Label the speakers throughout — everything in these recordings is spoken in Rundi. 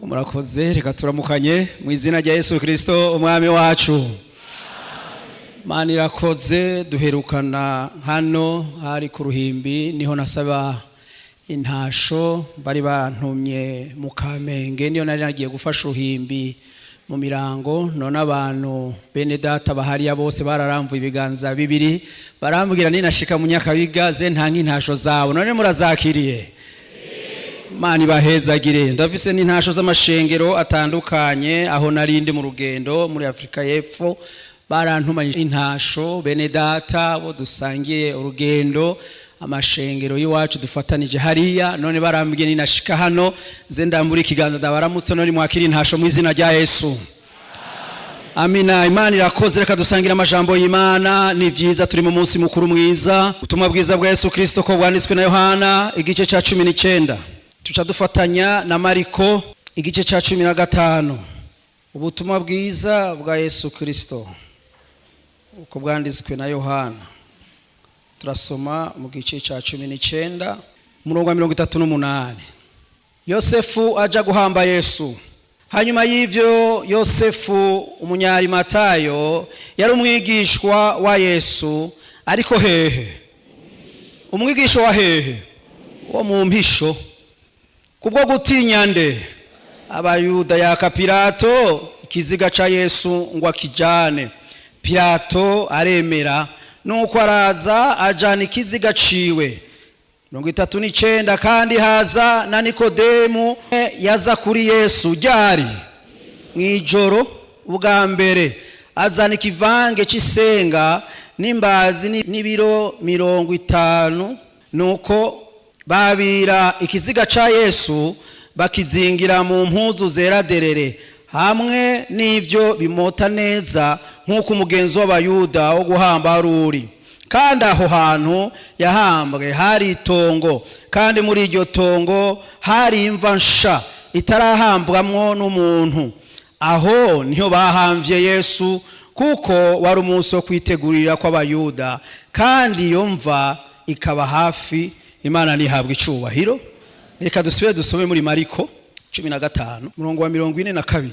Speaker 1: Murakoze, reka turamukanye mu izina rya Yesu Kristo umwami wacu. Mana irakoze, duherukana hano hari ku ruhimbi niho nasaba intasho bari bantumye mu Kamenge, niyo nari nagiye gufasha uruhimbi mu mirango. None abantu bene data bahariya bose bararamvuye ibiganza bibiri barambwira ninashika mu Nyakabiga ze nta nk'intasho zawe, none murazakiriye? Mani bahezagire. Ndafise n'intasho z'amashengero atandukanye aho narindi mu rugendo muri Afrika y'Epfo, barantuma intasho bene data bo dusangiye urugendo, amashengero y'iwacu dufatanije hariya. None barambwiye ninashika hano ze ndambura ikiganza ndabaramutse, none mwakira intasho mu izina rya Yesu. Amina. Imana irakoze, reka dusangira amajambo y'Imana. Ni vyiza, turi mu munsi mukuru mwiza, ubutumwa bwiza bwa Yesu Kristo ko bwanditswe na Yohana igice ca 19. Tuca dufatanya na Mariko igice ca 15. Ubutumwa bwiza bwa Yesu Kristo uko bwanditswe na Yohana, turasoma mu gice ca 19 umurongo wa 38. Yosefu aja guhamba Yesu. Hanyuma y'ivyo Yosefu umunyarimayo yari umwigishwa wa Yesu, ariko hehe? Umwigisho wa hehe? Wo mu mpisho. Kubwo gutinya nde? Abayuda yaka Pilato ikiziga ca Yesu ngo akijane. Pilato aremera, nuko araza ajana ikiziga ciwe. 39. Kandi haza na Nikodemu yaza kuri Yesu ryari mwijoro ubwa mbere, azana ikivange c'isenga n'imbazi n'ibiro 50. Nuko babira ikiziga ca Yesu bakizingira mu mpuzu zera derere, hamwe n'ivyo bimota neza nk'uko umugenzo w'Abayuda wo guhamba ruri. Kandi aho hantu yahambwe hari itongo, kandi muri iryo tongo hari imva nsha itarahambwamwo n'umuntu. Aho niho bahamvye Yesu, kuko wari umunsi wo kwitegurira kw'Abayuda, kandi iyo mva ikaba hafi. Imana nihabwa icubahiro. Reka dusubire dusome muri Mariko 15 umurongo wa 42.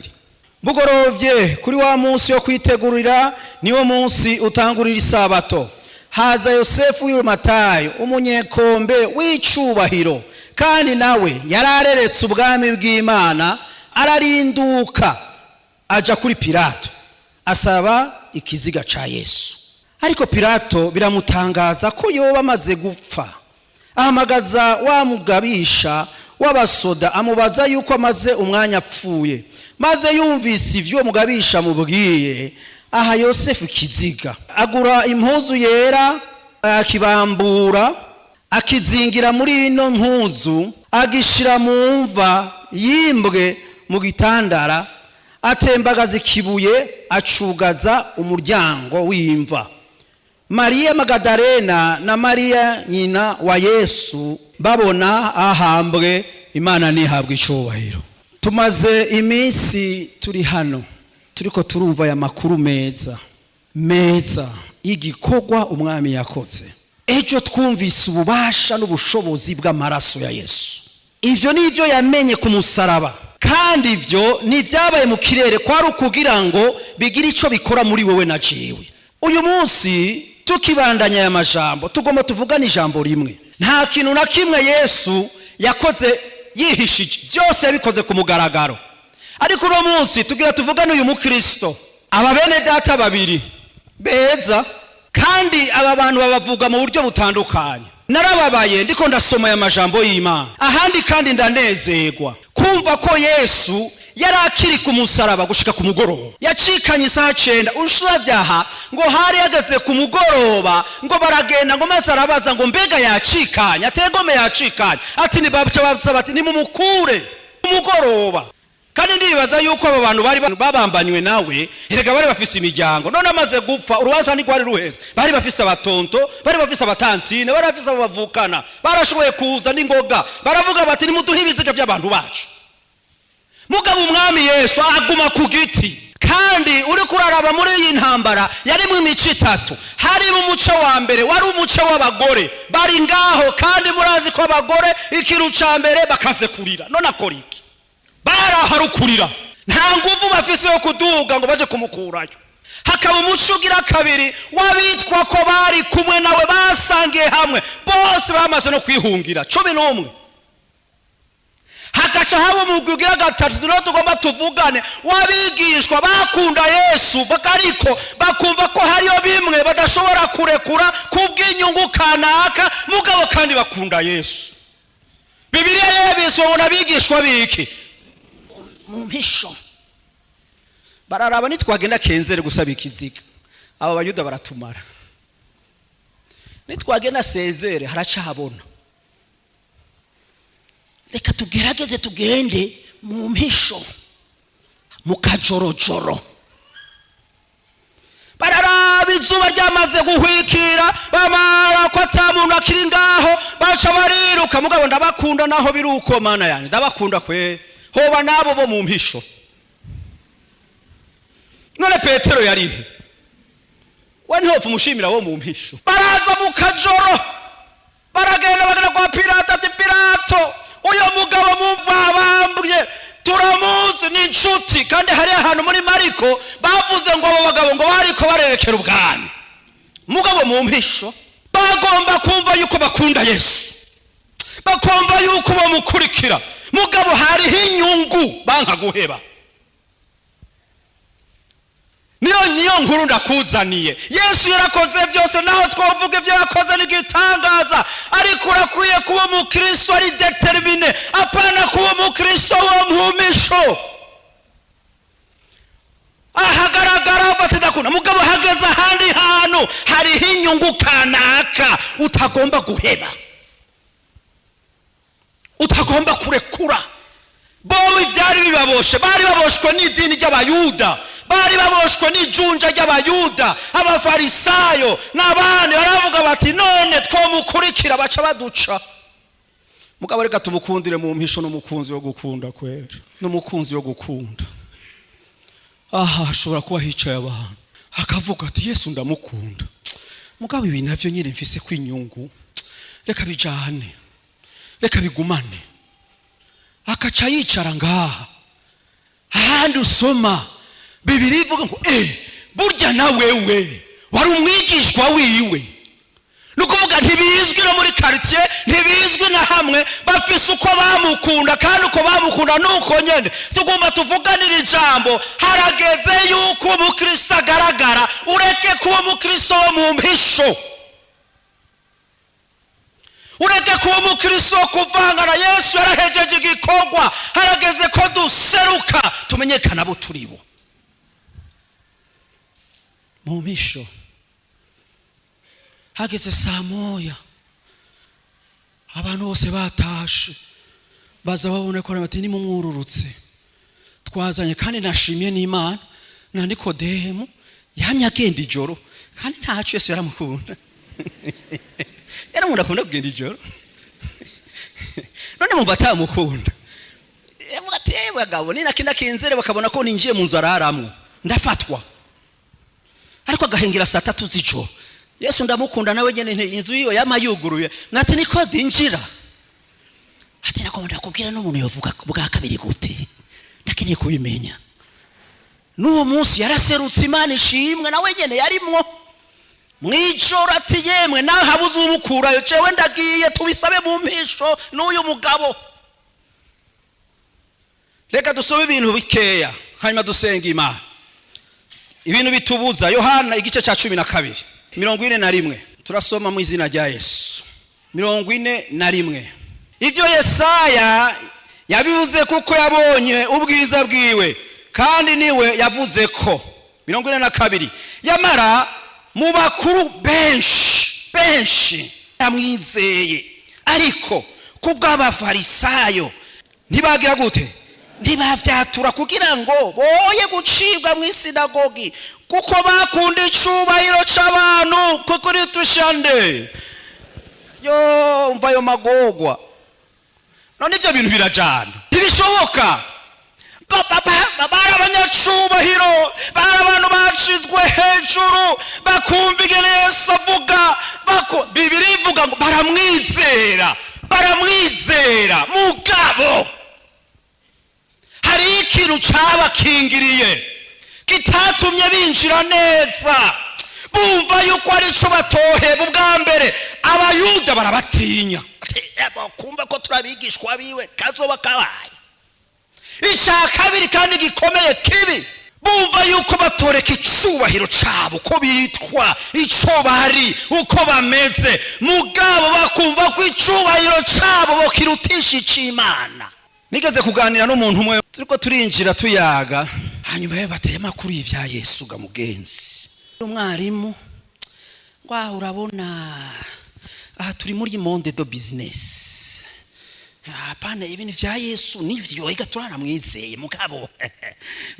Speaker 1: Bugorovye kuri wa munsi yo kwitegurira, niwo munsi utangurira isabato, haza Yosefu w'Irimatayo umunyekombe w'icubahiro, kandi nawe yarareretse ubwami bw'Imana. Ararinduka aja kuri Pilato asaba ikiziga ca Yesu. Ariko Pilato biramutangaza ko yoba amaze gupfa. Ahamagaza wa mugabisha w'abasoda amubaza yuko amaze umwanya apfuye. Maze yumvise ivyo mugabisha mubwiye, aha Yosefu kiziga, agura impuzu yera, akibambura, akizingira muri ino mpuzu, agishira mu mva yimbwe mu gitandara, atembagaza ikibuye, acugaza umuryango w'imva. Maria Magadalena na Maria nyina wa Yesu babona ahambwe. Imana nihabwa icubahiro. Tumaze iminsi turi hano turiko turumva ya makuru meza y'igikorwa umwami yakoze. Ejo twumvise ububasha n'ubushobozi bw'amaraso ya Yesu. Ivyo nivyo yamenye ku musaraba, kandi ivyo nivyabaye mu kirere kwari ukugira ngo bigire ico bikora muri wewe na jewe. Uyu munsi tukibandanya ya majambo tugomba tuvugana ijambo rimwe. Nta kintu na kimwe Yesu yakoze yihishije, byose yabikoze ku mugaragaro. Ariko uno munsi tugira tuvugana uyu mukristo, aba bene data babiri beza, kandi aba bantu babavuga mu buryo butandukanye. Narababaye ndiko ndasoma ya majambo y'Imana, ahandi kandi ndanezerwa kumva ko Yesu yari akiri ku musaraba gushika ku mugoroba. Yacikanye saa 9 ushravyaha ngo hari yageze ku mugoroba, ngo baragenda ngo maze arabaza ngo mbega yacikanye, ategome yacikanye, ati ni babuca bavuza bati ni mumukure umugoroba. Kandi ndibaza yuko aba bantu bari babambanywe nawe, erega bari bafise imiryango. None amaze gupfa urubanza ni gwari ruheze, bari bafise abatonto, bari bafise abatantine, bari bafise abavukana, barashoboye kuza n'ingoga, baravuga bati nimuduhe ibiziga by'abantu bacu. Mugabo umwami Yesu aguma ku giti. Kandi uri kuraraba muri iyi ntambara yari mu mico 3. Hari mu muco wa mbere wari umuco w'abagore bari ngaho, kandi murazi ko abagore ikiru ca mbere bakaze kurira. None akora iki? harukurira, nta nguvu bafise yo kuduga ngo baje kumukurayo. Hakaba umuco ugira kabiri wabitwa ko bari kumwe nawe basangiye hamwe, bose bamaze no kwihungira 11. Hagaca haba umugwi ugira gatatu rero tugomba tuvugane wabigishwa bakunda Yesu bakariko bakumva ko hariyo bimwe badashobora kurekura kubw'inyungu kanaka, mugabo kandi bakunda Yesu. Bibiliya yebisona bigishwa biki mu mpisho, bararaba nitwagenda Kenzere gusaba ikiziga, aba bayuda baratumara. Nitwagenda Sezere haracahabona, reka tugerageze tugende mu mpisho mu kajorojoro. Bararaba izuba ryamaze guhwikira, bamara ko atamuntu akiri ngaho, baca bariruka. Mugabo ndabakunda naho biruko, mana yanjye ndabakunda kwe, hoba nabo bo mu mpisho. None Petero yarihe? Wani hofu mushimira wo mu mpisho. Baraza mu kajoro, baragenda bagana kwa Pilato, ati Pilato, uyo mugabo mubabambye turamuzi ni inshuti, kandi hari ahantu muri Mariko bavuze ngo abo bagabo ngo bariko barerekera ubwami. Mugabo mu mpisho bagomba kumva yuko bakunda Yesu, bakumva yuko bamukurikira, mugabo hariho inyungu banka guheba. Niyo nkuru ndakuzaniye. Yesu yarakoze byose, naho twavuga ibyo yakoze n'igitangaza, ariko urakwiye kuba mu Kristo ari determine, apana kuba mu Kristo wo mpumisho. Ahagaragara batidakuna, mugabo hageze ahandi hantu hariho inyungu kanaka utagomba guheba, utagomba kurekura. Bo ivyari bibaboshe, bari baboshwe n'idini ry'abayuda, bari baboshwe n'ijunja ry'abayuda, abafarisayo n'abandi baravuga bati none twomukurikira baca baduca. Mugabo reka tumukundire mu mpisho, n'umukunzi wo gukunda kwera, n'umukunzi wo gukunda. Aha ashobora kuba hicaye abantu akavuga ati Yesu ndamukunda, mugabo ibi navyo nyine mfise kwinyungu, reka bijane, reka bigumane. Akaca yicara ngaha, ahandi usoma Bibiliya ivuga ngo burya na wewe wari umwigishwa wiwe. Nukuvuga ntibizwi no muri quartier, ntibizwi na hamwe, bafise uko bamukunda, kandi uko bamukunda nuko nyene tugomba tuvuganira ijambo. Harageze yuko umukristo agaragara, ureke kuba umukristo wo mu mpisho, ureke kuba umukristo kuvangana. Yesu yarahejeje igikorwa, harageze ko duseruka tumenyekana abo turibo mu mpisho. Hageze saa moya abantu bose batashe, baza babone ko bati ni mumwururutse twazanye, kandi nashimiye n'Imana na Nikodemu yamye agenda ijoro, kandi ntacu Yesu yaramukunda. Yaramukunda akunda kugenda ijoro. None mumva atamukunda, yamugateye bagabo ni nakinda Kenzere bakabona ko ninjiye mu nzu araramwe ndafatwa, ariko agahengera saa 3 z'ijoro. Yesu ndamukunda nawe nyene inzu iyo yamayuguruye, nati niko dinjira. Ati nakomanda kubwira n'umuntu yovuga bwa kabiri gute, ndakeneye kubimenya. N'uwo munsi yaraserutse, Imana ishimwe, nawe nyene yarimwo mwijoro. Ati yemwe nawe habuze umukurayo, cewe ndagiye tubisabe mu mpisho n'uyu mugabo. Reka dusome ibintu bikeya hanyuma dusenga Imana. Ibintu bitubuza, Yohana igice ca 12 41 turasoma mu izina rya Yesu. 41 ibyo Yesaya yabivuze kuko yabonye ubwiza bwiwe, kandi niwe yavuze ko. 42 yamara mu bakuru benshi yamwizeye, ariko kubw'abafarisayo ntibagira gute, ntibavyatura kugira ngo boye gucibwa mu isinagogi, kuko bakunda icubahiro c'abantu kuko ritushande. Yo umva yo magogwa. None ivyo bintu birajana, ntibishoboka. Bari abanyacubahiro, bari abantu bacizwe hejuru, bakumva ingene Yesu avuga, Bibiliya ivuga ngo baramwizera. Mugabo hari ikintu cabakingiriye kitatumye binjira neza, bumva yuko ari cyo batoheba. ubwa mbere abayuda barabatinya, kumva ko turabigishwa biwe kazoba kabaye. icya kabiri kandi gikomeye kibi, bumva yuko batoreka icubahiro cabo, ko bitwa ico bari, uko bameze, mugabo bakumva ko icubahiro cabo bokirutisha ic'Imana. nigeze kuganira n'umuntu umwe, turiko turinjira tuyaga, hanyuma yo bateye amakuru y'ivya Yesu ga mugenzi. umwarimu ngo urabona aha turi muri monde de business, apana ibintu vya Yesu nivyo iga turaramwizeye, mugabo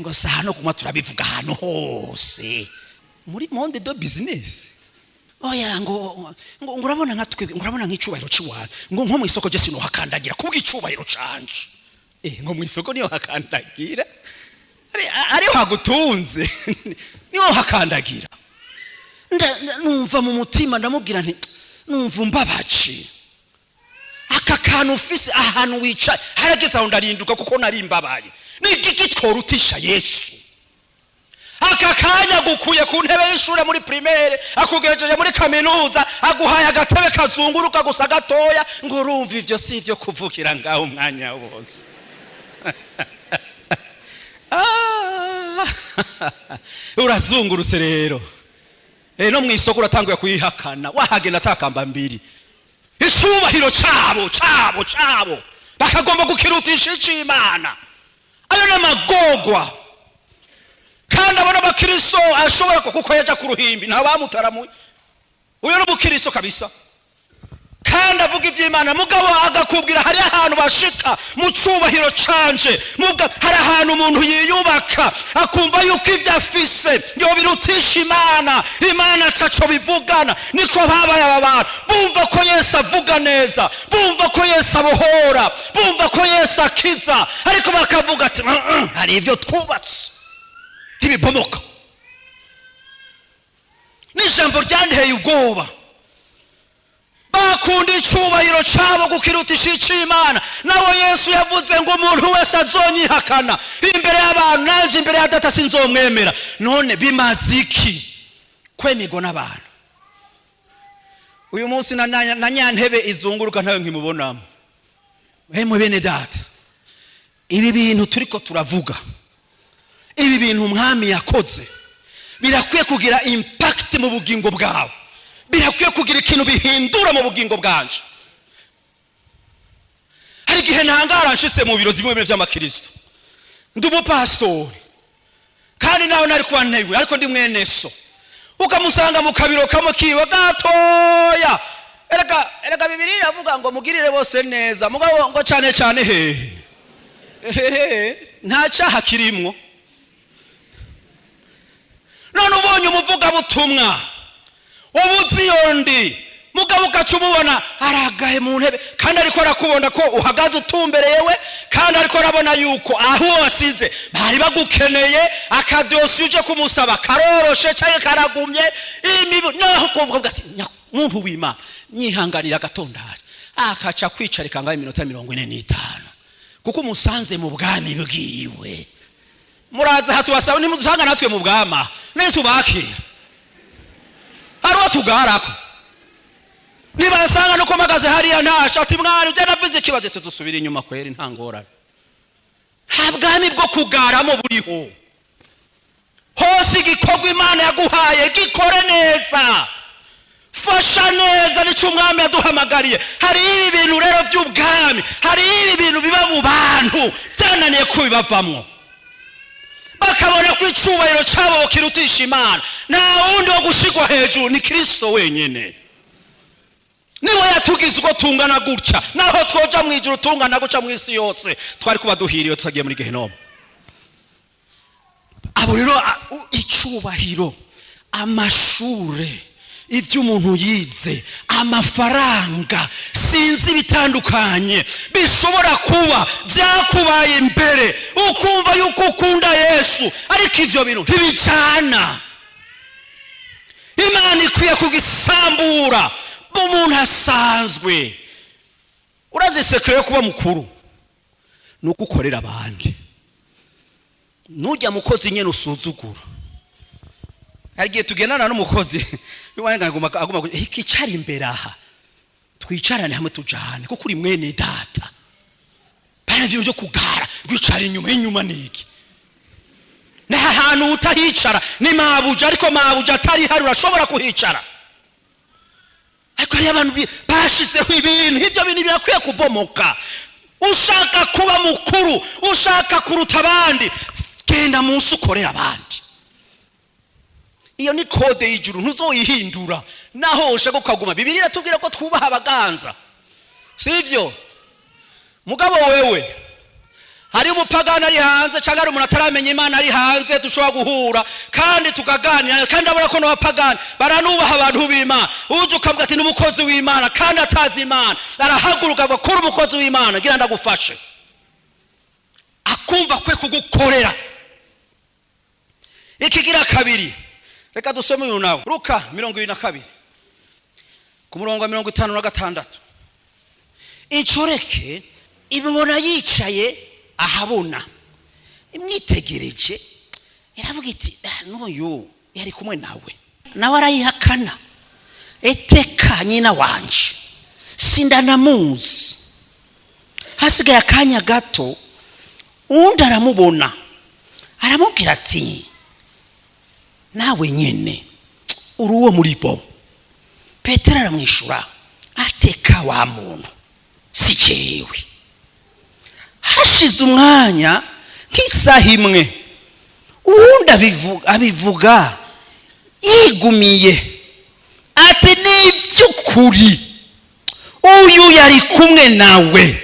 Speaker 1: ngo saha no kuma turabivuga hano hose muri monde de business. oya ngo urabona nka twe, urabona nk'icubahiro ciwawe, ngo nko mu isoko je sino hakandagira kubwo icubahiro canje. ngo mu isoko niyo hakandagira, ari hagutunze niyo hakandagira. numva mu mutima ndamubwira nti numva umbabaje, aka kantu ufise ahantu wicaye harageze aho ndarinduka kuko nari mbabaye. n'igiki tworutisha Yesu? aka kanya gukuye ku ntebe y'ishure muri primaire, akugejeje muri kaminuza, aguhaye agatebe kazunguruka gusa gatoya, ngo urumva ivyo si ivyo kuvukira ngaho umwanya wose. urazungurutse rero, no mwisoko uratanguye kuyihakana, wahagenda atakamba mbiri. icubahiro cabo bakagomba gukirutisha ic'Imana. ayo n'amagogwa, kandi abona abakristo ashobora kuko yaja ku ruhimbi nta bamutaramuye, uyo n'umukristo kabisa, kandi avuga ivy'Imana, mugabo agakubwira hari ahantu bashika mu cubahiro canje, hari ahantu umuntu yiyubaka akumva yuko ivyo afise yo birutisha Imana. Imana taco bivugana. niko babaye aba bantu, bumva ko Yesu avuga neza, bumva ko Yesu abohora, bumva ko Yesu akiza, ariko bakavuga ati hari ivyo twubatse ntibibomoka. n'ijambo ryanteye ubwoba, bakunda icubahiro cabo gukirutisha ic'Imana. nawe Yesu yavuze ngo umuntu wese azonyihakana imbere y'abantu, nanje imbere ya Data sinzomwemera. none bimaze iki kwemerwa n'abantu? uyu munsi na nyantebe izunguruka ntayo nkimubonamo. mu bene Data, ibi bintu turiko turavuga, ibi bintu umwami yakoze birakwiye kugira impact mu bugingo bwawe, birakwiye kugira ikintu bihindura mu bugingo bwanje. hari igihe ntangara nshitse mu biro zimwe vy'amakristo, ndi umupastori kandi nawe nari kuba ntewe, ariko ndi mwene so, ukamusanga mu kabiro kamwe kiwe gatoya. erega Bibiliya iravuga ngo mugirire bose neza, mugabo ngo cyane cyane nta cyaha kirimwo. none ubonye umuvuga butumwa ubuzi yondi, mugabo ugaca umubona aragaye mu ntebe, kandi ariko arakubona ko uhagaze utumbereyewe, kandi ariko arabona yuko aho wasize bari bagukeneye, akadosi uje kumusaba karoroshe cyangwa karagumye, naho kuvuga ati muntu w'Imana nyihanganira gatondari, akaca kwicarika ngaho iminota 45 kuko umusanze mu bwami bwiwe. muraza hatubasaba nimudusanga natwe mu bwama netubakira, hari watugarako nibasanga nuko magaze hariya ntasha ati mwana uje navuze ikibazo tudusubira inyuma kwera ntangorane. nta bwami bwo kugaramo buriho, hose igikorwa Imana yaguhaye gikore neza, fasha neza nicyo umwami yaduhamagariye. hari ibi bintu rero by'ubwami, hari ibi bintu biba mu bantu byananiye ko bibavamwo, bakabona ko icubahiro cabo kirutisha Imana. nta wundi wo gushigwa hejuru, ni Kristo wenyene. niwe yatugize uko tungana gutya, naho twoja mu ijuru tungana gutya mu isi yose twari kuba duhiriwe tutagiye muri Gehinomu. abo rero icubahiro, amashure, ivyo umuntu yize, amafaranga, sinzi bitandukanye bishobora kuba vyakubaye imbere, ukumva yuko ukunda Yesu, ariko ivyo bintu ntibicana. Imana ikwiye kugisambura umuntu asanzwe. urazi sekre yo kuba mukuru nuko ukorera abandi. nujya mukozi nyene usuzugura. Arigiye tugendana n'umukozi biwanga aguma ikicara imbere aha twicarane hamwe tujane kuko uri mwene data. Bana byo kugara gwicara inyuma niki. Na hantu utahicara ni mabuja, ariko mabuja atari hari urashobora kuhicara. Ariko hari abantu bashizeho ibintu, ibyo bintu birakwiye kubomoka. Ushaka kuba mukuru, ushaka kuruta abandi, genda munsi ukorera abandi. Iyo ni kode y'ijuru ntuzoyihindura naho ushaka kuguma. Bibiliya iratubwira ko twubaha abaganza, sivyo? Mugabo wewe hari umupagana ari hanze cyangwa ari umuntu ataramenya Imana ari hanze, dushobora guhura kandi tukaganira, kandi abona ko n'abapagani baranubaha abantu b'Imana. Uje ukavuga ati n'umukozi w'Imana kandi atazi Imana, arahaguruka agakora umukozi w'Imana, gira ndagufashe, akumva kwe kugukorera. Ikigira kabiri, reka dusome uyu nawe Luka 22 ku murongo wa 56. Incoreke ibibona yicaye ahabona, imwitegereje iravuga iti n'uyu yari kumwe nawe arayihakana. Eteka nyina wanje sindanamuzi. Hasigaye akanya gato undi aramubona, aramubwira ati nawe nyene uri uwo muri bo. Petero aramwishura ateka wa muntu si jewe. Hashize umwanya nk'isaha imwe uwundi abivuga yigumiye ati n'ivy'ukuri uyu yari kumwe nawe,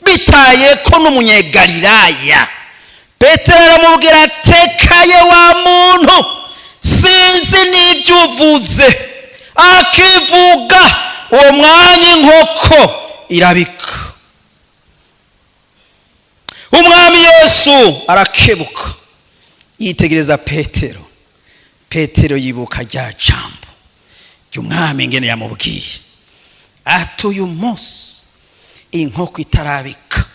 Speaker 1: bitaye ko n'umunyegalilaya. Petero aramubwira atekaye wa muntu sinzi n'ivyuvuze. Akivuga uwo mwanya inkoko irabika. Umwami Yesu arakebuka yitegereza Petero. Petero yibuka rya jambo y'umwami ingene yamubwiye ati uyu munsi inkoko itarabika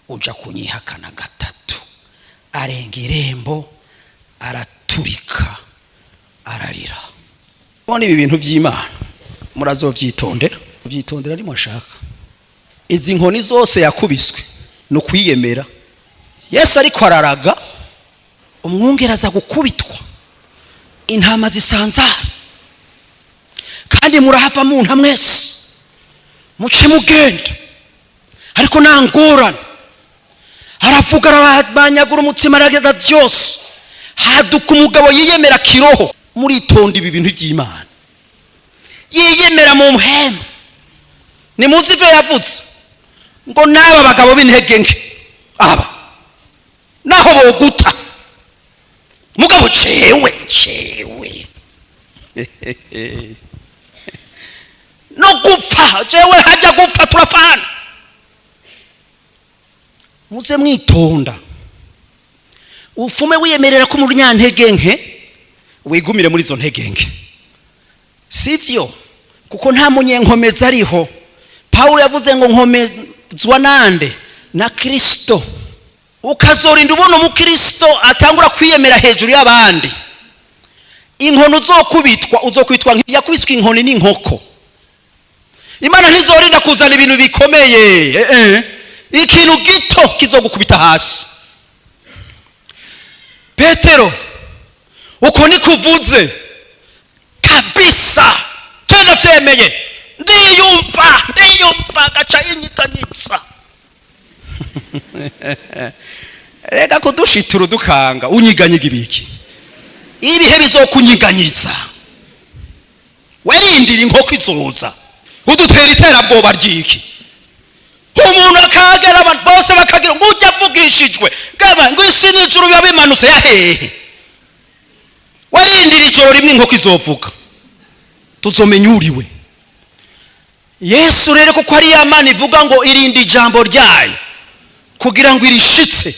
Speaker 1: uja kunyihakana gatatu. Arenga irembo araturika ararira. Bona ibi bintu by'Imana murazovyitondera, vyitondera ari mwashaka. Izi nkoni zose yakubiswe no kwiyemera. Yesu ariko araraga, umwungera aza gukubitwa, intama zisanzara, kandi murahava mu nta mwese muce mugenda. Ariko nangorana aravuga arabanyagura umutima arageza vyose. Haduka umugabo yiyemera kiroho. Muritonda ibi bintu by'Imana, yiyemera mu muhema. Ni muzive yavuze ngo naba bagabo b'intege nke aba naho boguta mugabo cewe no gupfa jewe hajya gupfa turafana. Muze mwitonda, ufume wiyemerera ko muri nyantege nke wigumire muri zo ntege nke, sivyo? Kuko nta munyenkomeza ariho. Paulo yavuze ngo nkomezwa nande? Na Kristo. Ukazorinda ubona umukristo atangura kwiyemera hejuru y'abandi, inkono uzokwitwa yakwiswe inkoni n'inkoko. Imana ntizorinda kuzana ibintu bikomeye, ikintu gito kizogukubita hasi. Petero uko nikuvuze kabisa, tena vyemeye, ndiyumva gaca yinyitanyitsa. Rega kudushituru dukanga unyiganyiga ibiki, ibihe bizokunyiganyitsa. Werindira inkoko izoza udutera iterabwoba ryiki. Umuntu akagera abantu bose bakagira ngo ujya avugishijwe gaba ngo isi n'ijuru biba bimanutse yahehe. Werindira ijoro rimwe inkoko izovuga, tuzomenya uriwe. Yesu rero kuko ari Imana ivuga ngo irinde ijambo ryayo kugira ngo irishitse,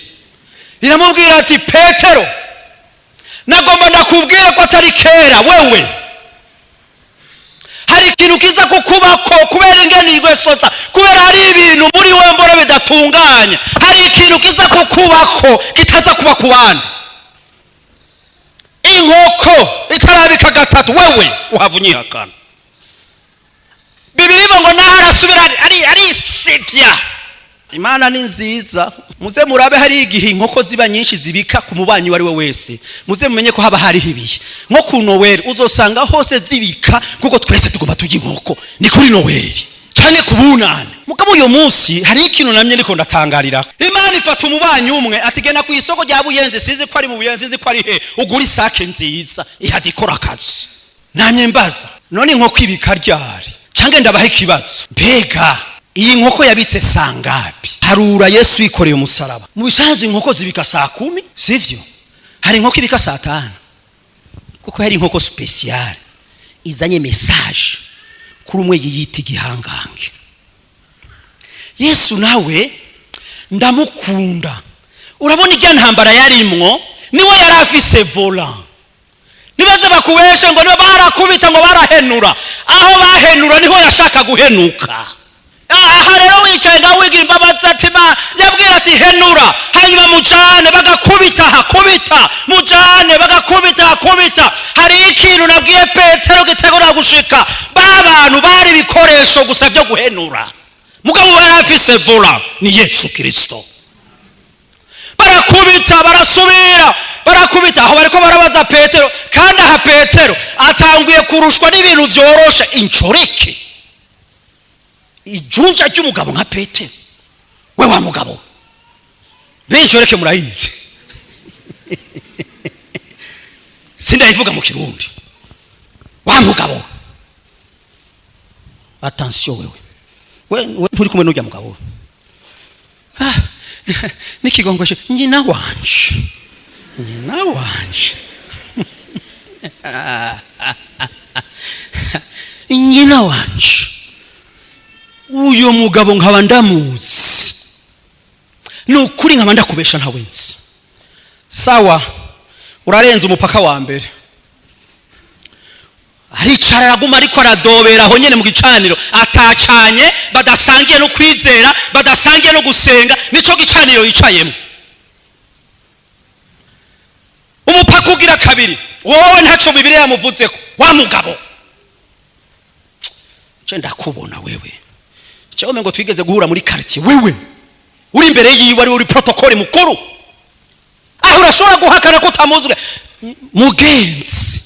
Speaker 1: iramubwira ati Petero nagomba ndakubwira ko atari kera wewe hari ikintu kiza kukubako kubera ingene igwesoza, kubera hari ibintu muri wewe mbora bidatunganya, hari ikintu kiza kukubako kitaza kuba ku bandi. Inkoko itarabika gatatu wewe uhavunyihakana. Bibiliya ngo naharasubira ari sivya. Imana ni nziza. Muze murabe hari igihe inkoko ziba nyinshi zibika ku mubanyi wari we wese. Muze mumenye ko haba hari hibiye. Nko ku Noel uzosanga hose zibika kuko twese tugomba tujya inkoko. Ni kuri Noel. Cyane kubunane. Mugabo uyo munsi hari ikintu namye ndiko ndatangarira. Imana ifata umubanyi umwe atigena ku isoko rya Buyenzi, sizi ko ari mu Buyenzi, sizi ko ari he. Ugura isake nziza ihadikora akazi. Namye mbaza none inkoko ibika ryari? Cange ndabaha ikibazo. Mbega iyi nkoko yabitse sangapi? Harura Yesu yikoreye umusaraba. Mu bisanzwe inkoko zibika saa 10, sivyo? Hari inkoko ibika saa 5. Kuko hari inkoko special izanye message kuri umwe yiyita igihangange. Yesu nawe ndamukunda. Urabona ijya ntambara yarimwo niwe yari afise volant. Nibaze bakubeshe ngo niba barakubita ngo barahenura, aho bahenura niho yashaka guhenuka. Aha rero wicaye ngaho wigira imbabazi ati yabwira ati henura, hanyuma mujane bagakubita hakubita, mujane bagakubita hakubita. Hari ikintu nabwiye Petero gitegura gushika, babantu bari bikoresho gusa byo guhenura, mugabo barafise vola ni Yesu Kristo. Barakubita barasubira barakubita, aho bariko barabaza Petero, kandi aha Petero atanguye kurushwa n'ibintu vyoroshe, incoreke ijunja ry'umugabo nka Petero. We wa mugabo benjoreke murayizi sindayivuga mu Kirundi. Wa mugabo attention wewe nturi kumwe n'ujya mugabo. Nikigongoshe nyina wanje nyina wanje. Uyo mugabo nkaba ndamuzi, nukuri nkaba ndakubesha ntawenzi. Sawa, urarenza umupaka wa mbere. Aricara yaguma ariko aradobera aho nyene mu gicaniro, atacanye, badasangiye no kwizera, badasangiye no gusenga, nico gicaniro yicayemo. Umupaka ugira kabiri, wowe ntaco Bibiliya yamuvuzeko. Wa mugabo je ndakubona wewe, cyome ngo twigeze guhura muri quartier, wewe uri imbere yiwe ari uri protocole mukuru, aho urashobora guhakana ko utamuzwe. Mugenzi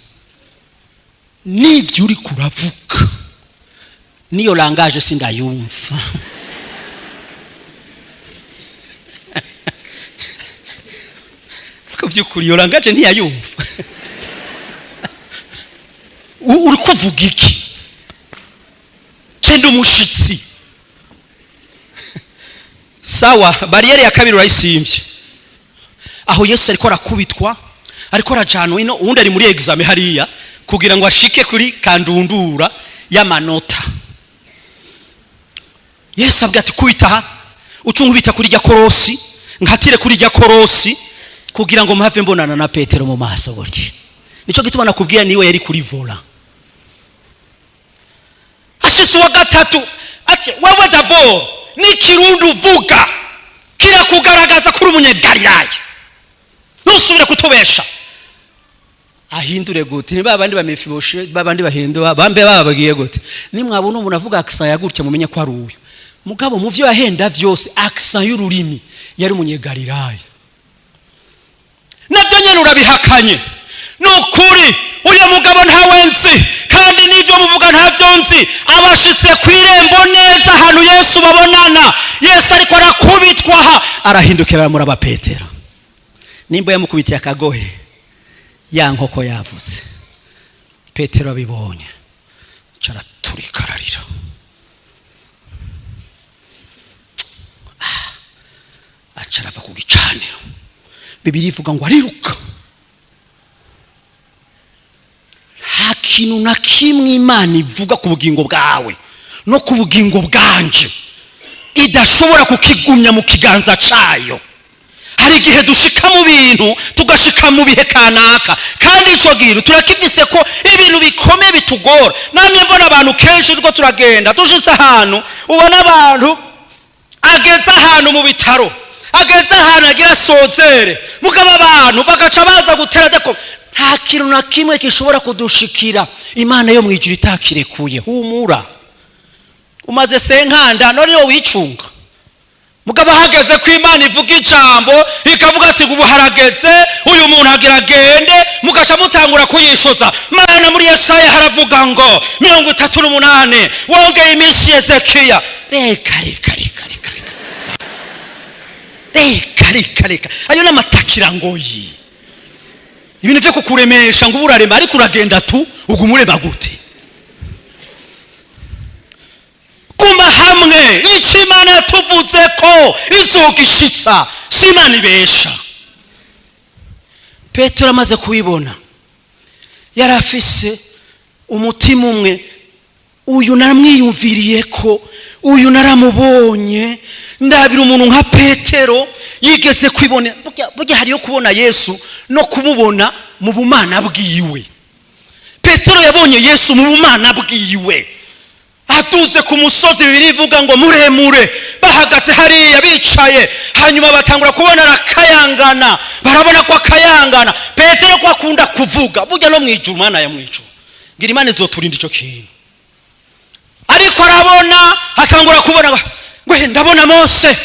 Speaker 1: nivyo uri kuravuga niyo langage sindayumva. Ko byukuri yo langage ntiyayumva. Uri kuvuga iki? Cende umushitsi. Sawa, barriere ya kabiri urayisimbye. Aho Yesu ariko arakubitwa, ariko arajanwa ino, undi ari muri examen hariya kugira ngo ashike kuri kandundura y'amanota. Yesu abwira ati kubita ucungubita kuri rya korosi, nkatire kuri rya korosi kugira ngo mpave mbonana na Petero mu maso buryo. Nico gituma nakubwiye niwe yari kuri vola. Ashise wa gatatu ati wewe d'abord ni Kirundi uvuga kira kugaragaza kuri umunyegalilaya, nusubire kutubesha. Ahindure gute ni babandi bamefiboshe, babandi bahindwa bambe babagiye gute. Ni mwabona umuntu avuga accent yagutya mumenye ko ari uyu mugabo. Mu vyo yahenda vyose accent y'ururimi yari umunyegalilaya. Navyo nyene urabihakanye. Nukuri uyo mugabo ntawenzi, kandi nivyo muvuga ntavyo nzi. Abashitse kwirembo neza hanu Yesu babonana, Yesu ariko arakubitwa, arahindukira muraba Petero. Nimba yamukubitiye akagohe, ya nkoko yavuze. Petero abibonye cara turikararira. Acarava ku gicaniro. Bibiliya ivuga ngo ariruka. Hakintu na kimwe Imana ivuga ku bugingo bwawe no ku bugingo bwanje idashobora kukigumya mu kiganza cayo. hari igihe dushika mu bintu tugashika mu bihe kanaka, kandi ico gihe turakivise ko ibintu bikomeye bitugora. Namwe mbona abantu kenshi tuko turagenda dushitse ahantu, ubona abantu ageze ahantu mu bitaro, ageze ahantu agira sozere, mugaba abantu bagaca baza gutera deko. Nta kintu na kimwe gishobora kudushikira Imana yo mwijuru itakirekuye. Humura, umaze senkanda none yo wicunga. Mugaba hageze ko Imana ivuga ijambo ikavuga ati ubu harageze uyu muntu agira gende, mugasha mutangura kuyishoza. Mana muri Yesaya haravuga ngo 38 wongeye iminsi Hezekiya. Reka ayo n'amatakira ngoyi, ibintu vyo kukuremesha ngo urarema ariko uragenda tu ugumurema gute? Guma hamwe, ico Imana yatuvuze ko izogishitsa, si Imana ibesha. Petero amaze kubibona yari afise umutima umwe, uyu naramwiyumviriye ko, uyu naramubonye, ndabira umuntu nka Petero yigeze kwibona. Burya hariyo kubona Yesu no kumubona mu bumana bwiwe. Petero yabonye Yesu mu bumana bwiwe, atuze ku musozi, bibiri ivuga ngo muremure, bahagaze hariya bicaye, hanyuma batangura kubona arakayangana, barabona ko akayangana. Petero ko akunda kuvuga, burya no mwijuru Imana ya mwijuru ngira Imana izoturinda ico kintu. Ariko arabona, atangura kubona ngo ndabona Mose,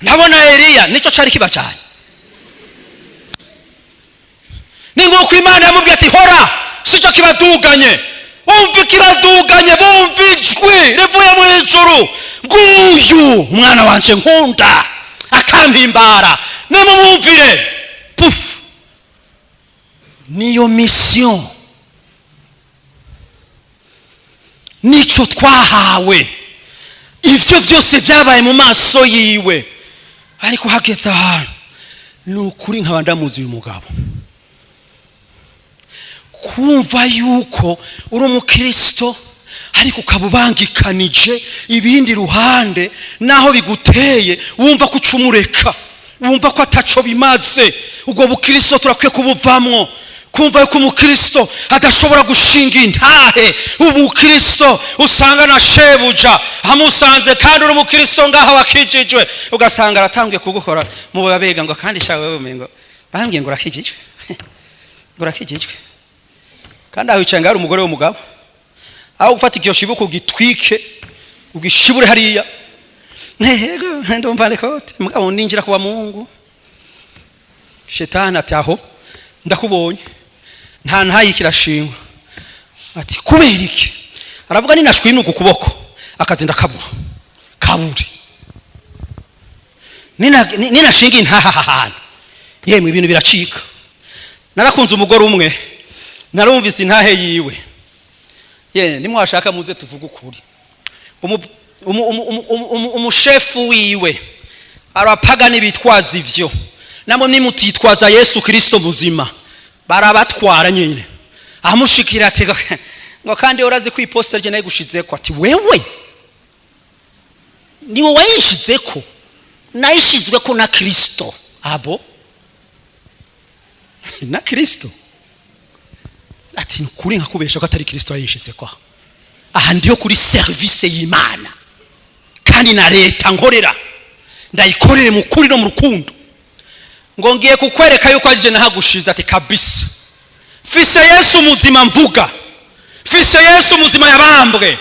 Speaker 1: ndabona Eliya, nico cari kibajanye. Ninguko Imana yamubwiye ati hora, sico kibaduganye, umva ikibaduganye, bumva ijwi rivuye mu ijuru, nguyu umwana wanje nkunda akampimbara, nimumwumvire. Puf, niyo mission, nico twahawe. Ivyo vyose vyabaye mu maso yiwe, ariko hageze ahantu nukuri nkaba ndamuzi uyu mugabo. Kumva yuko uri umukristo ariko ukabubangikanije ibindi ruhande, naho biguteye wumva ko ucumureka, wumva ko ataco bimaze, ubwo bukristo turakwiye kubuvamwo. Kumva yuko umukristo adashobora gushinga intahe, umukristo usanga na shebuja hamusanze kandi uri umukristo ngaha wakijijwe, ugasanga aratangiye kugukora mu babega ngo kandi shawe wewe mengo bambwiye ngo urakijijwe ngo urakijijwe, kandi aho yicaye ngari umugore w'umugabo, aho gufata ikiyo shibuko gitwike ugishibure hariya, ntego ndumva rekote mugabo ninjira kuba Mungu. Shetani ataho ndakubonye nta ntayi kirashingwa, ati kubera iki? Aravuga ninashwina uku kuboko akazinda kaburi ninashinga intaha, yemwe ibintu biracika. Narakunze umugore umwe, narumvise intahe yiwe, nimwashaka muze tuvuga ukuri. Umushefu wiwe arapagani bitwaza ivyo, namwe nimutitwaza Yesu Kristo muzima barabatwara nyine. Amushikira ati ngo kandi urazi ku iposita je nayo gushizeko, ati wewe ni wowe wayishizeko, nayishizweko na Kristo. Abo na Kristo? Ati nukuri nkakubesha ko atari Kristo yayishizeko. Aha ndiyo kuri service y'Imana, kandi na leta nkorera ndayikorere mu kuri no mu rukundo. Ngo ngiye kukwereka yuko aje nahagushiza. Ati kabisa, fise Yesu muzima mvuga, fise Yesu muzima yabambwe,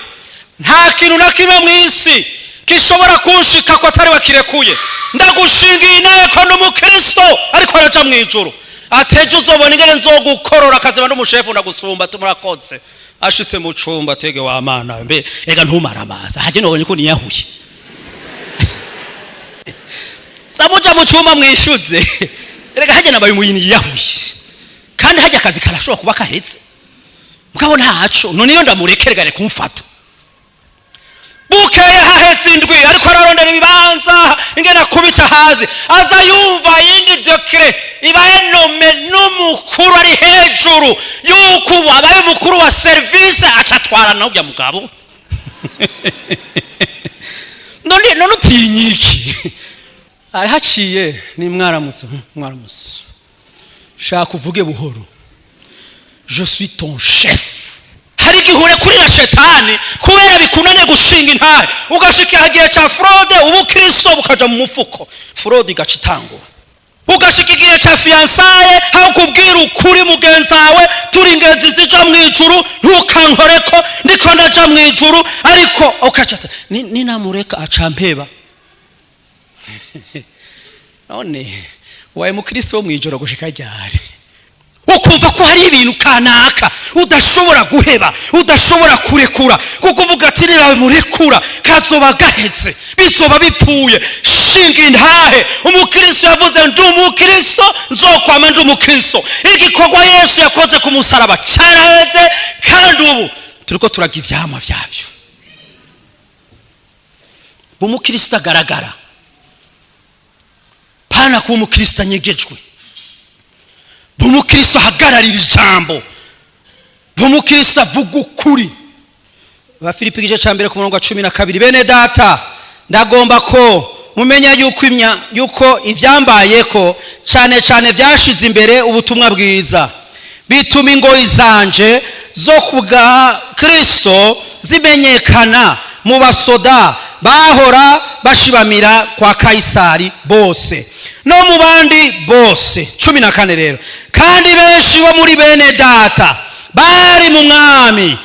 Speaker 1: nta kintu na kimwe mwisi kishobora kunshika ko atari wakirekuye. Ndagushingiye naye ko n'umukristo ariko araja mu ijuru. Ateje uzobona ingene nzogukorora akaziba n'umushefu ndagusumba. Tumurakoze ashitse mu cumba, tege wa Mana mbe ega ntumara amazi haje nobonye ko niyahuye. Samuja mu cumba mwishuze, erega haje nabaye muyini yahuye, kandi haje akazi karashobora kuba kahetse mugabo ntaco. None iyo ndamurekeregare kumfata, bukeye hahetse indwi ariko ararondera ibibanza ingene akubita hazi, aza yumva yindi dekre ibaye nome n'umukuru ari hejuru yuko abaye umukuru wa service acatwara na ubya mugabo. None utinyiki haciye ni mwaramutse shaka uvuge buhoro. Je suis ton chef. Hari gihure kuri na shetani kubera bikunane gushinga intahe ugashika hagiye cha fraude ubu Kristo bukaja mu mufuko fraude igacitango ugashika igihe cha fiançaye hawo kubwira ukuri mugenzawe turi ngezi zija mu ijuru ntukankoreko ndiko ndaja mu ijuru ariko ukacata ninamureka acampeba none waye mu Kristo wo mu ijoro gushika ryari ukumva ko hari ibintu kanaka udashobora guheba udashobora kurekura kuko uvuga ati rirawe murekura kazoba gahetse bizoba bipfuye shinga intahe umukristo yavuze ndi umukristo nzokwama ndi umukristo igikorwa Yesu yakoze ku musaraba caraheze kandi ubu turiko turaga ivyama vyavyo umukristo agaragara pana ku umukristo anyegejwe umukristo hagararira ijambo umukristo avuga ukuri. Ba Filipi igice ca mbere ku murongo wa 12 bene data ndagomba ko mumenya yuko ivyambaye ko cane vyashize imbere ubutumwa bwiza bituma ingoyi zanje zo kubwa Kristo zimenyekana mu basoda bahora bashibamira kwa Kaisari bose no mu bandi bose. 14 rero kandi benshi bo muri bene data bari mu mwami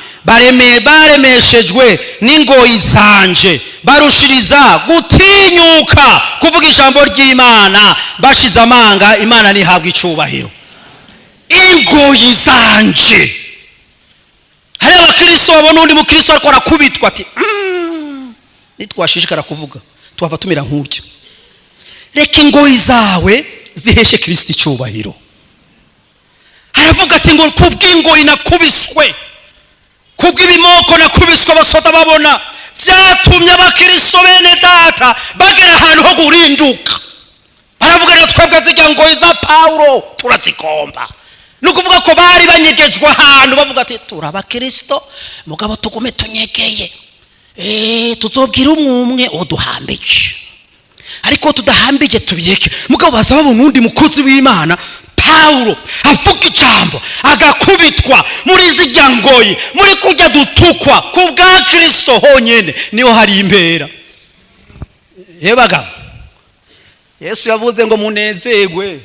Speaker 1: baremeshejwe n'ingoyi zanje barushiriza gutinyuka kuvuga ijambo ry'Imana bashize amanga Imana nihabwa icubahiro. Ingoyi zanje hari abakristo babona undi mukristo ariko arakubitwa ati nitwashishikara kuvuga twava tumira nk'uryo. Reka ingoyi zawe ziheshe Kristo icubahiro. Haravuga ati ngo kubw'ingoyi nakubiswe kubw'ibimoko nakubiswe abasoda babona vyatumye abakristo bene data bagera ahantu ho gurinduka. Baravuga rero twebwe zijya ngoyi za Paulo turazikomba nukuvuga ko bari banyegejwe ahantu bavuga ati turabakristo mugabo tugume tunyegeye tuzobwira umwe oduhambije ariko tudahambije tubireke mugabo baza babona undi mukozi w'Imana Paulo avuga ijambo agakubitwa muri zijya ngoyi muri kujya dutukwa kubwa Kristo honyene niho hari impera. Yebaga Yesu yavuze ngo munezegwe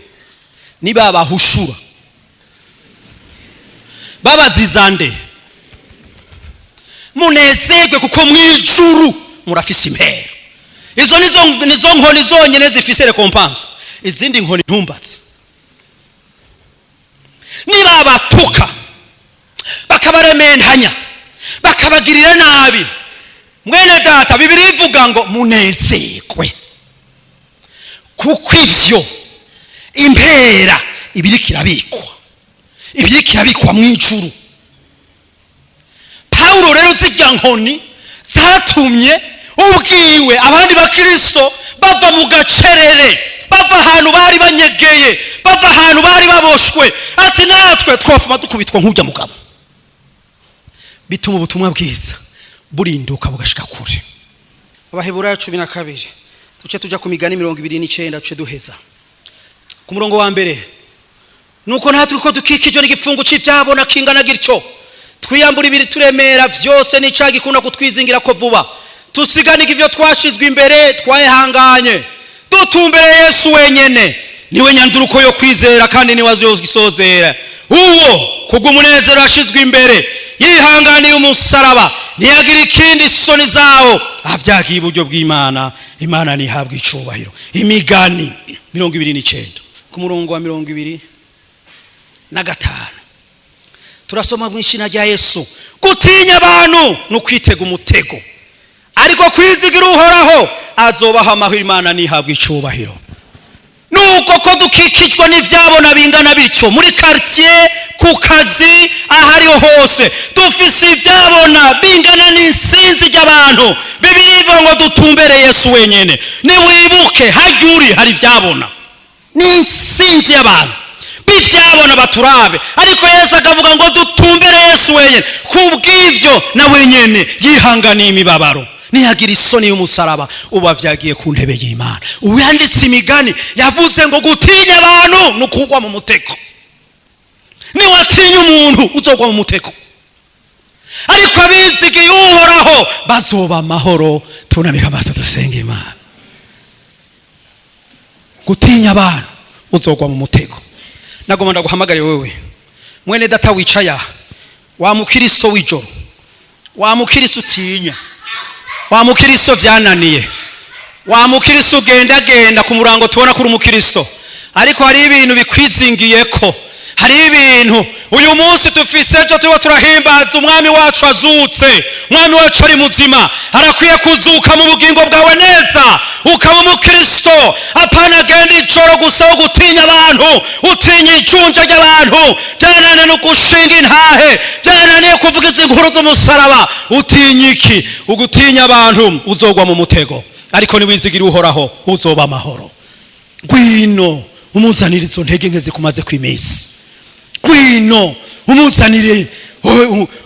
Speaker 1: niba bahushura babazizande munezegwe kuko mwijuru murafise impera. Izo nizo nkoni zonyene zifise recompense izindi nkoni ntumbatse. Niba batuka bakabaremendanya bakabagirira nabi mwene data Bibiliya ivuga ngo munezekwe kuko ivyo impera ibirikirabikwa mwijuru. Paulo rero zijya nkoni zatumye ubwiwe abandi bakristo bava mu gacerere bava ahantu bari banyegeye bava ahantu bari baboshwe ati natwe twofuma dukubitwa nk'ujya mugabo bituma ubutumwa bwiza burinduka bugashika kure. Abaheburayo 12 tuce tuja ku migani 29 tuce duheza ku murongo wa mbere nuko natwe ko dukikijwe n'igifungu c'ivyabona kingana gityo twiyambura ibiri turemera vyose n'icagi kuna kutwizingira ko vuba tusiganike ivyo twashizwe imbere twayehanganye dutumbere Yesu wenyene niwe nyanduruko yo kwizera kandi niwe azogisozera. Uwo kubw'umunezero yashizwe imbere yihanganiye umusaraba ntiyagira ikindi soni zawo avyagiye iburyo bw'Imana. Imana nihabwa icubahiro. Imigani 29 ku murongo wa 25 turasoma mu ishina rya Yesu gutinya abantu no kwitega umutego ariko kwizigira Uhoraho azobaha amahoro. Imana nihabwa icubahiro. Nuko ko dukikijwe n'ivyabona bingana bityo muri quartier ku kazi ahariho hose dufise ivyabona bingana n'insinzi ry'abantu. Bibiliya ivuga ngo dutumbere Yesu wenyene. Niwibuke hajyuri hari ivyabona n'insinzi y'abantu bivyabona baturabe ariko Yesu akavuga ngo dutumbere Yesu wenyene kubw'ivyo na wenyene yihanganiye imibabaro niyagira isoni y'umusaraba uba vyagiye ku ntebe y'Imana. Uwanditse imigani yavuze ngo gutinya abantu nukugwa mu mutego. Ni watinya umuntu uzogwa mu mutego. Ariko abizigiye Uhoraho bazoba amahoro. Tunamika amaso dusenga Imana. Gutinya abantu uzogwa mu mutego. Nagomba ndaguhamagare wewe mwene data wicaya, wa mukristo w'ijoro, wa mukristo utinya, wa mukristo vyananiye, wa mukristo genda ku murango tubona kuri umukristo, ariko hari ibintu bikwizingiyeko. Hari ibintu uyu munsi dufise cyo tuba turahimbaza umwami wacu azutse. Umwami wacu ari muzima, arakwiye kuzuka mu bugingo bwawe neza ukaba umukristo. Apana genda ijoro gusa gutinya abantu, utinya icunja ry'abantu, byananiye no gushinga intahe, byananiye kuvugiza inkuru z'umusaraba. Utinya iki? Ugutinya abantu uzogwa mu mutego. Ariko niwizigira Uhoraho uzoba amahoro. Gwino umuzanire izo ntege nke zikumaze kwimisi. Gwino umuzanire,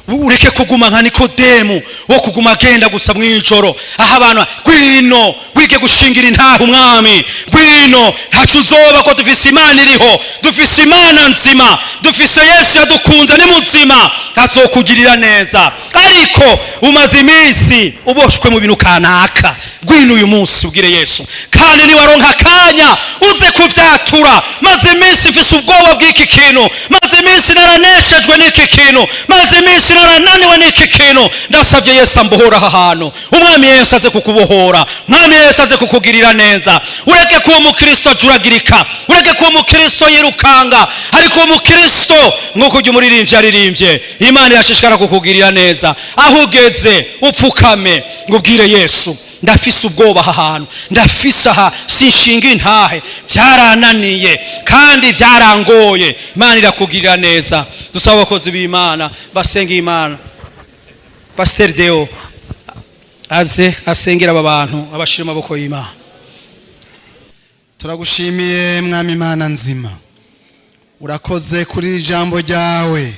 Speaker 1: ureke kuguma nka Nikodemu wo kuguma agenda gusa mwijoro aho abantu. Gwino wige gushingira intahe umwami. Gwino ntacu uzoba ko dufise Imana iriho, dufise Imana nzima, dufise Yesu yadukunze ni muzima, azokugirira neza. Ariko umaze iminsi uboshwe mu bintu kanaka, gwino uyu munsi ubwire Yesu. Kandi ni waronka akanya uze kuvyatura. Maze iminsi mfise ubwoba bw'iki kintu, maze iminsi naraneshejwe n'iki kintu, maze iminsi narananiwe n'iki kintu. Ndasavye Yesu ambohora aha hantu. Umwami Yesu aze kukubohora, umwami Yesu aze kukugirira neza. Ureke kuba umukristo ajuragirika, ureke kuba umukristo yirukanga, ariko umukristo nk'uko ujya umuririmbyi yaririmbye, Imana irashishikara kukugirira neza. Aho ugeze upfukame ngubwire Yesu, ndafise ubwoba aha hantu, ndafise aha sinshinga intahe, byarananiye kandi byarangoye. Imana irakugirira neza. Dusaba abakozi b'Imana basenga Imana. Pastor Deo aze asengera aba bantu abashira amaboko y'Imana.
Speaker 2: Turagushimiye mwami Imana nzima, urakoze kuri ijambo ryawe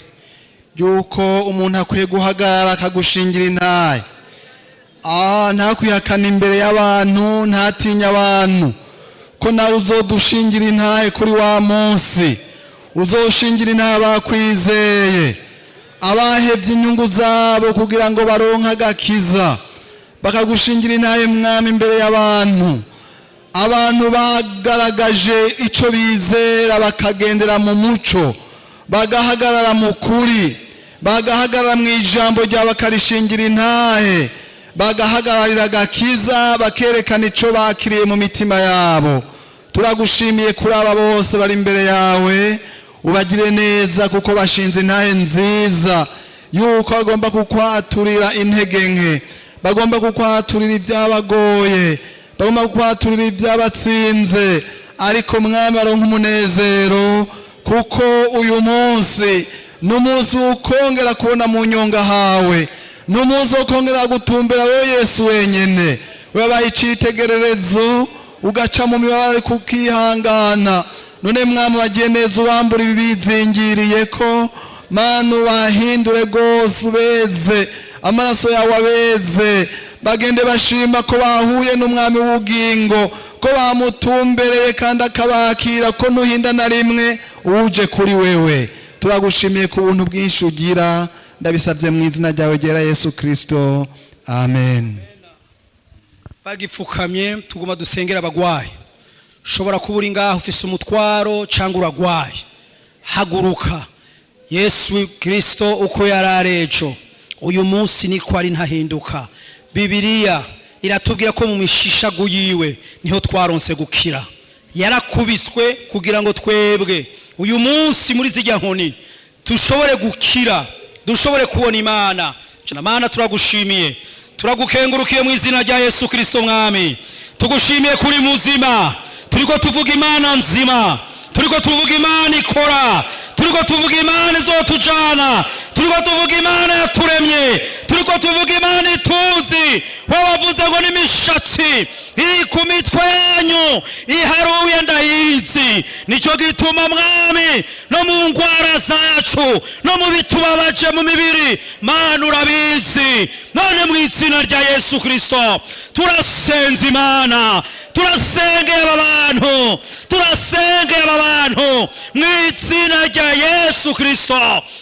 Speaker 2: yuko umuntu akwiye guhagarara akagushingira intahe. Nta kwihakana imbere y'abantu, ntatinya abantu, ko nawe uzodushingira intahe kuri wa munsi. Uzoshingira intahe bakwizeye, abahevye inyungu zabo kugira ngo baronke agakiza, bakagushingira intahe mwami imbere y'abantu. Abantu bagaragaje ico bizera, bakagendera mu muco, bagahagarara mu kuri, bagahagarara mu ijambo ryawe bakarishingira intahe, bagahagararira agakiza, bakerekana ico bakiriye mu mitima yabo. Turagushimiye kuri aba bose bari imbere yawe, ubagire neza kuko bashinze intahe nziza yuko bagomba kukwaturira intege nke, bagomba kukwaturira ibyabagoye, bagomba kukwaturira ibyabatsinze. Ariko mwami baronka umunezero kuko uyu munsi n'umunsi ukongera kubona mu nyonga hawe, n'umunsi ukongera gutumbera wewe Yesu wenyene. Wabaye icitegererezo, ugaca mu mibabaro kukihangana. None mwami wagiye neza, ubambura ibibizingiriye ko Mana, ubahindure rwose, ubeze amaraso yawe abeze, bagende bashima ko bahuye n'umwami w'ubugingo, ko bamutumbereye kandi akabakira, ko nuhinda na rimwe uje kuri wewe. Turagushimiye ku buntu bwinshi ugira, ndabisabye mu izina ryawe ryera Yesu Kristo, amen.
Speaker 1: Bagipfukamye tuguma dusengera abagwayi. Shobora kuba uri ngaho ufise umutwaro cyangwa uragwaye, haguruka. Yesu Kristo uko yararejo uyu munsi niko ari ntahinduka. Bibiliya iratubwira ko mu mishishago yiwe niho twaronse gukira. Yarakubiswe kugira ngo twebwe uyu munsi muri zijya nkoni tushobore gukira, dushobore kubona Imana. Mana, turagushimiye, turagukengurukiye mu izina rya Yesu Kristo mwami. Tugushimiye kuri muzima, turiko tuvuga Imana nzima, turiko tuvuga Imana ikora, turiko tuvuga Imana izotujana, turiko tuvuga Imana yaturemye, turiko tuvuga Imana ituzi. Wavuze ngo n'imishatsi iri ku mitwe yanyu iharuye ndayizi. Nicyo gituma mwami no mu ngwara zacu no mu bitubabaje mu mibiri Mana urabizi. None mu izina rya Yesu Kristo turasenze Imana, turasengeye aba bantu, turasengeye aba bantu mu izina rya Yesu Kristo.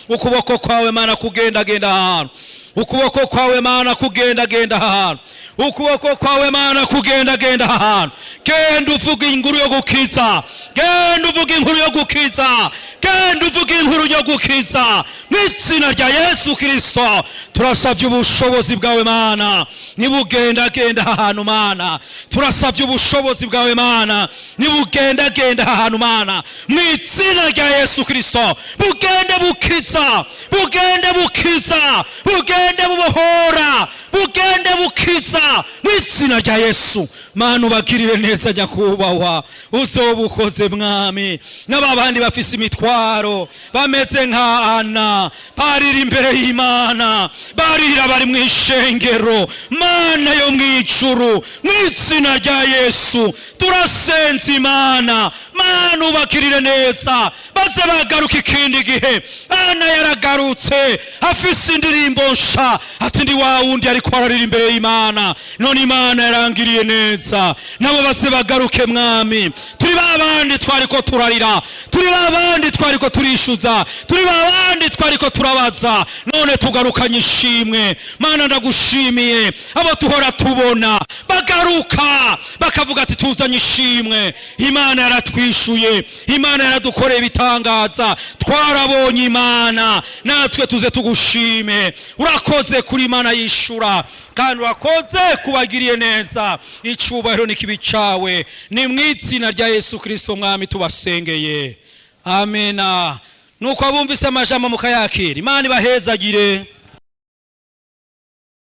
Speaker 1: Ukuboko kwawe Mana kugendagenda ahantu, ukuboko kwawe Mana kugendagenda ahantu, ukuboko kwawe Mana kugendagenda ahantu. Genda uvuga inkuru yo gukiza, genda uvuga inkuru yo gukiza, genda uvuga inkuru yo gukiza mu izina rya Yesu Kristo. Turasavye ubushobozi bwawe Mana nibugendagenda ahantu Mana, turasavye ubushobozi bwawe Mana nibugendagenda ahantu Mana mu izina rya Yesu Kristo. Bugende bukiza, bugende bukiza, bugende bubohora, bugende bukiza mu izina rya Yesu. Mana ubagirire neza nyakubahwa, uzobukoze mwami. N'ababandi bafise imitwaro bameze nka Ana barira imbere y'Imana, barira bari mu ishengero Mana yo mw'ijuru mu izina rya Yesu. Turasenze Imana, Mana ubagirire neza baze bagaruka ikindi gihe. Ana yaragarutse afise indirimbo nsha ati ndi wa wundi ariko ararira imbere y'Imana, none Imana yarangiriye neza. Nabo baze bagaruke mwami. Turi babandi twariko turarira, turi babandi twariko turishuza, turi babandi twariko turabaza, none tugarukanye ishimwe. Mana ndagushimiye abo tuhora tubona bagaruka bakavuga ati tuzanye ishimwe. Imana yaratwishuye, Imana yaradukoreye ibitangaza, twarabonye Imana, natwe tuze tugushime. Urakoze kuri Imana yishura, kandi urakoze kubagiriye neza. Icubahiro nikibi cawe, ni mu izina rya Yesu Kristo mwami tubasengeye, amena. Nuko abumvise amajambo mukayakira, Imana ibahezagire.